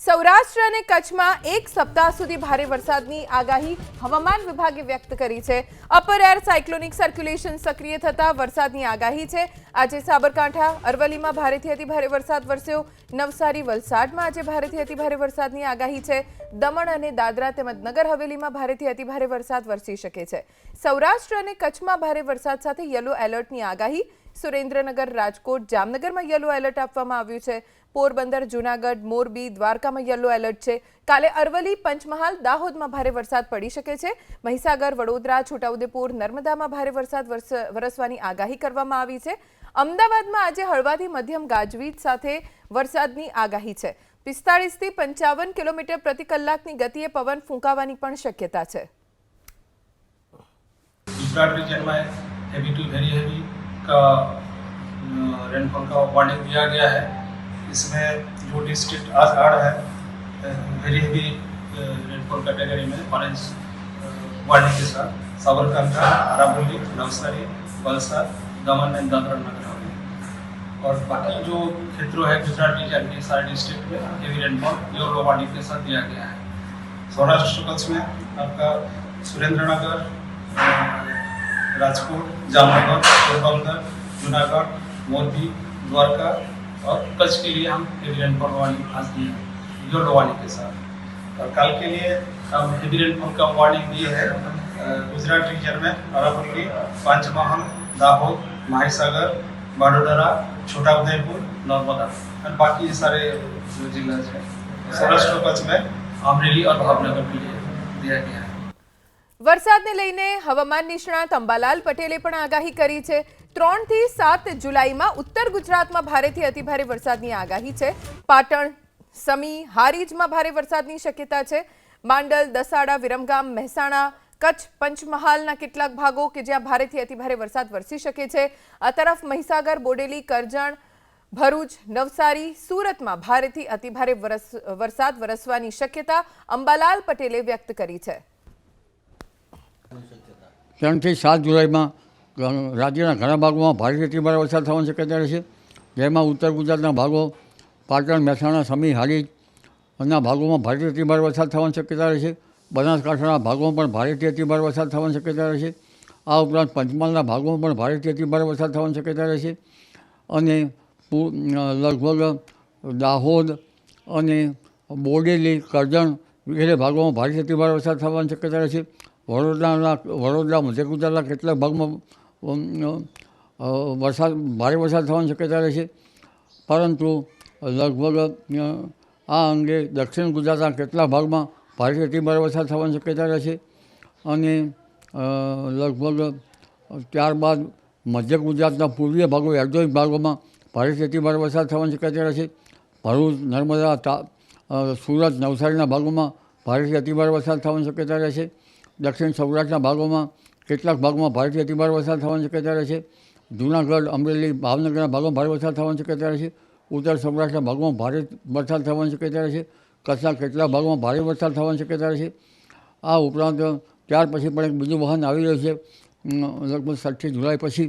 સૌરાષ્ટ્ર અને કચ્છમાં એક સપ્તાહ સુધી ભારે વરસાદની આગાહી હવામાન વિભાગે વ્યક્ત કરી છે। અપર એર સાયક્લોનિક સર્ક્યુલેશન સક્રિય થતા વરસાદની આગાહી છે। આજે સાબરકાંઠા અરવલ્લીમાં ભારેથી અતિભારે વરસાદ વરસ્યો। નવસારી વલસાડમાં આજે ભારેથી અતિભારે વરસાદની આગાહી છે। દમણ અને દાદરા તેમજ નગર હવેલીમાં ભારેથી અતિભારે વરસાદ વરસી શકે છે। સૌરાષ્ટ્ર અને કચ્છમાં ભારે વરસાદ સાથે યલો એલર્ટની આગાહી। સુરેન્દ્રનગર, રાજકોટ, જામનગરમાં યલો એલર્ટ આપવામાં આવ્યું છે। પોરબંદર, જૂનાગઢ, મોરબી, દ્વારકામાં યલો એલર્ટ છે। કાલે અરવલ્લી, પંચમહાલ, દાહોદમાં ભારે વરસાદ પડી શકે છે। મહીસાગર, વડોદરા, છોટાઉદેપુર, નર્મદામાં ભારે વરસાદ વરસવાની આગાહી કરવામાં આવી છે। અમદાવાદમાં આજે હળવાથી મધ્યમ ગાજવીજ સાથે વરસાદની આગાહી છે। 45 થી 55 કિલોમીટર પ્રતિ કલાકની ગતિએ પવન ફૂંકાવાની પણ શક્યતા છે। गुजरात रीजन में हेवी टू वेरी हेवी का रेनफॉल का वार्निंग दिया गया है। इसमें जो डिस्ट्रिक्ट आज आ रहा है वेरी हेवी रेनफॉल कैटेगरी में ऑरेंज वार्निंग के साथ साबरकांठा, अरावली, नवसारी, वलसाड, दमन एंड दादरा नगर हवेली और बाकी जो क्षेत्रों है गुजरात रीजन के सारे डिस्ट्रिक्ट में हेवी रेनफॉल येलो वार्निंग के साथ दिया गया है। सौराष्ट्र कच्छ में आपका सुरेंद्रनगर, राजकोट, जामनगर, पोरबंदर, जूनागढ़, मोरबी, द्वारका और कच्छ के लिए हम हेवी रेनफॉल वार्निंग आज दी है येलो वार्निंग के साथ। और कल के लिए हम हेवी रेनफॉल का वार्निंग दी है गुजरात रीजन में अरावली, पंचमहाल, दाहोद, महीसागर, वडोदरा, छोटाउदेपुर, नर्मदा और बाकी सारे जो जिला है सौराष्ट्र कच्छ में अमरेली और भावनगर के लिए दिया गया है। વરસાદને લઈને હવામાન નિષ્ણાત અંબાલાલ પટેલે પણ આગાહી કરી છે। 3 થી 7 જુલાઈમાં ઉત્તર ગુજરાતમાં ભારેથી અતિભારે વરસાદની આગાહી છે। પાટણ, સમી, હારીજમાં ભારે વરસાદની શક્યતા છે। માંડલ, દસાડા, વિરમગામ, મહેસાણા, કચ્છ, પંચમહાલના કેટલાક ભાગો કે જ્યાં ભારેથી અતિભારે વરસાદ વરસી શકે છે। આ તરફ મહીસાગર, બોડેલી, કરજણ, ભરૂચ, નવસારી, સુરતમાં ભારેથી અતિભારે વરસાદ વરસવાની શક્યતા અંબાલાલ પટેલે વ્યક્ત કરી છે। 3 થી 7 જુલાઈમાં રાજ્યના ઘણા ભાગોમાં ભારેથી અતિભારે વરસાદ થવાની શક્યતા રહેશે। જેમાં ઉત્તર ગુજરાતના ભાગો પાટણ, મહેસાણા, સમી, હારીજના ભાગોમાં ભારેથી અતિભારે વરસાદ થવાની શક્યતા રહેશે। બનાસકાંઠાના ભાગોમાં પણ ભારેથી અતિભારે વરસાદ થવાની શક્યતા રહેશે। આ ઉપરાંત પંચમહાલના ભાગોમાં પણ ભારેથી અતિભારે વરસાદ થવાની શક્યતા રહેશે અને લગભગ દાહોદ અને બોડેલી, કરજણ વગેરે ભાગોમાં ભારેથી અતિભારે વરસાદ થવાની શક્યતા રહેશે। વડોદરા, મધ્ય ગુજરાતના કેટલાક ભાગમાં ભારે વરસાદ થવાની શક્યતા રહેશે। પરંતુ લગભગ આ અંગે દક્ષિણ ગુજરાતના કેટલાક ભાગમાં ભારેથી અતિભારે વરસાદ થવાની શક્યતા રહેશે અને લગભગ ત્યારબાદ મધ્ય ગુજરાતના પૂર્વીય ભાગો, ઔદ્યોગિક ભાગોમાં ભારેથી અતિભારે વરસાદ થવાની શક્યતા રહેશે। ભરૂચ, નર્મદા, સુરત, નવસારીના ભાગોમાં ભારેથી અતિભારે વરસાદ થવાની શક્યતા રહેશે। દક્ષિણ સૌરાષ્ટ્રના ભાગોમાં કેટલાક ભાગોમાં ભારેથી અતિભારે વરસાદ થવાની શક્યતા રહેશે। જૂનાગઢ, અમરેલી, ભાવનગરના ભાગોમાં ભારે વરસાદ થવાની શક્યતા રહેશે। ઉત્તર સૌરાષ્ટ્રના ભાગોમાં ભારે વરસાદ થવાની શક્યતા રહેશે। કચ્છના કેટલાક ભાગોમાં ભારે વરસાદ થવાની શક્યતા રહેશે। આ ઉપરાંત ત્યાર પછી પણ એક બીજું વાહન આવી રહ્યું છે લગભગ 7 જુલાઈ પછી